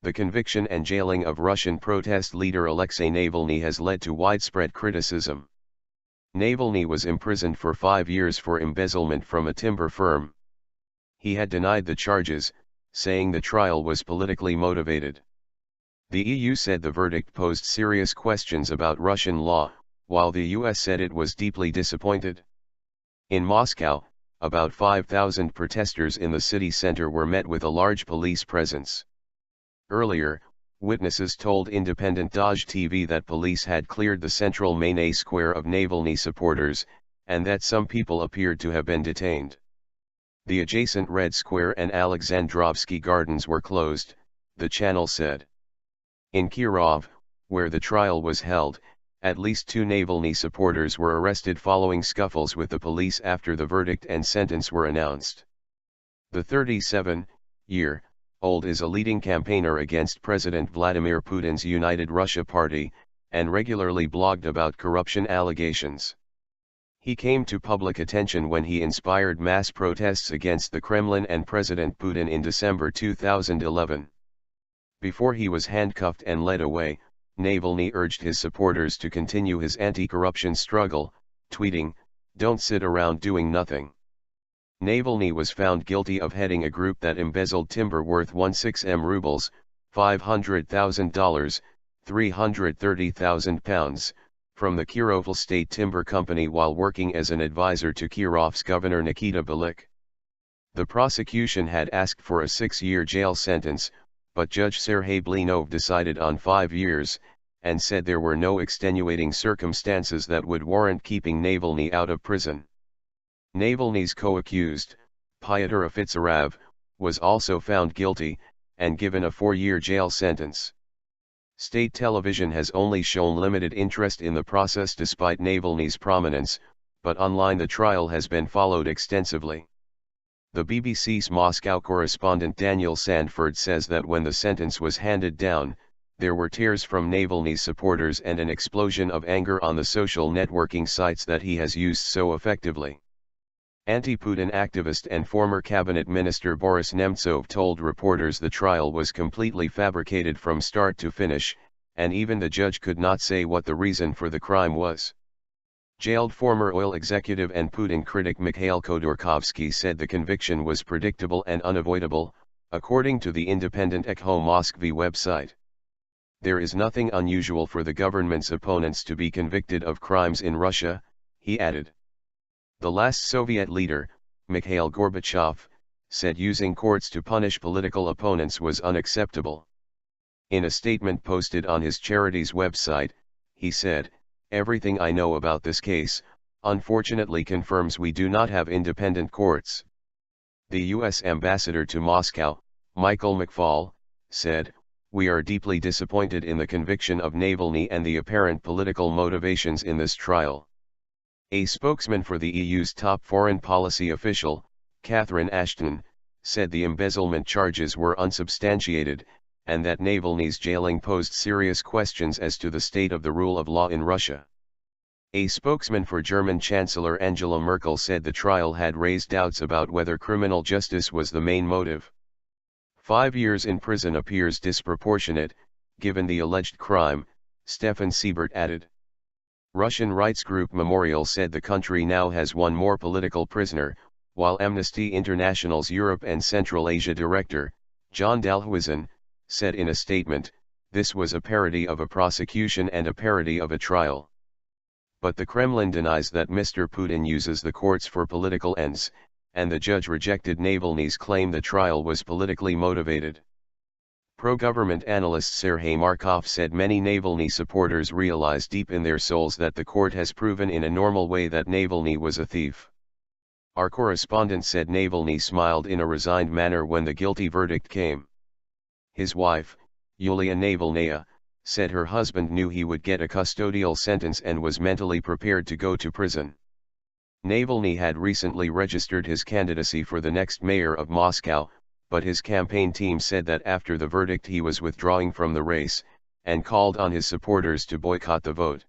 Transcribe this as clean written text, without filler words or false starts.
The conviction and jailing of Russian protest leader Alexei Navalny has led to widespread criticism. Navalny was imprisoned for 5 years for embezzlement from a timber firm. He had denied the charges, saying the trial was politically motivated. The EU said the verdict posed serious questions about Russian law, while the US said it was deeply disappointed. In Moscow, about 5,000 protesters in the city center were met with a large police presence. Earlier, witnesses told independent Dozhd TV that police had cleared the central Manezh Square of Navalny supporters, and that some people appeared to have been detained. The adjacent Red Square and Alexandrovsky gardens were closed, the channel said. In Kirov, where the trial was held, at least 2 Navalny supporters were arrested following scuffles with the police after the verdict and sentence were announced. The 37-year-old is a leading campaigner against President Vladimir Putin's United Russia Party, and regularly blogged about corruption allegations. He came to public attention when he inspired mass protests against the Kremlin and President Putin in December 2011. Before he was handcuffed and led away, Navalny urged his supporters to continue his anti-corruption struggle, tweeting, "Don't sit around doing nothing." Navalny was found guilty of heading a group that embezzled timber worth 16 rubles, $500,000, £330,000, from the Kirov State Timber Company while working as an advisor to Kirov's governor Nikita Belik. The prosecution had asked for a 6-year jail sentence, but Judge Sergei Blinov decided on 5 years, and said there were no extenuating circumstances that would warrant keeping Navalny out of prison. Navalny's co-accused, Pyotr Afitsarov, was also found guilty, and given a 4-year jail sentence. State television has only shown limited interest in the process despite Navalny's prominence, but online the trial has been followed extensively. The BBC's Moscow correspondent Daniel Sandford says that when the sentence was handed down, there were tears from Navalny's supporters and an explosion of anger on the social networking sites that he has used so effectively. Anti-Putin activist and former cabinet minister Boris Nemtsov told reporters the trial was completely fabricated from start to finish, and even the judge could not say what the reason for the crime was. Jailed former oil executive and Putin critic Mikhail Khodorkovsky said the conviction was predictable and unavoidable, according to the independent Echo Moskvy website. There is nothing unusual for the government's opponents to be convicted of crimes in Russia, he added. The last Soviet leader, Mikhail Gorbachev, said using courts to punish political opponents was unacceptable. In a statement posted on his charity's website, he said, "Everything I know about this case, unfortunately confirms we do not have independent courts." The U.S. ambassador to Moscow, Michael McFaul, said, "We are deeply disappointed in the conviction of Navalny and the apparent political motivations in this trial." A spokesman for the EU's top foreign policy official, Catherine Ashton, said the embezzlement charges were unsubstantiated, and that Navalny's jailing posed serious questions as to the state of the rule of law in Russia. A spokesman for German Chancellor Angela Merkel said the trial had raised doubts about whether criminal justice was the main motive. 5 years in prison appears disproportionate, given the alleged crime, Stefan Siebert added. Russian rights group Memorial said the country now has one more political prisoner, while Amnesty International's Europe and Central Asia director, John Dalhuizin, said in a statement, "This was a parody of a prosecution and a parody of a trial." But the Kremlin denies that Mr. Putin uses the courts for political ends, and the judge rejected Navalny's claim the trial was politically motivated. Pro-government analyst Sergei Markov said many Navalny supporters realize deep in their souls that the court has proven in a normal way that Navalny was a thief. Our correspondent said Navalny smiled in a resigned manner when the guilty verdict came. His wife, Yulia Navalnaya, said her husband knew he would get a custodial sentence and was mentally prepared to go to prison. Navalny had recently registered his candidacy for the next mayor of Moscow, but his campaign team said that after the verdict he was withdrawing from the race, and called on his supporters to boycott the vote.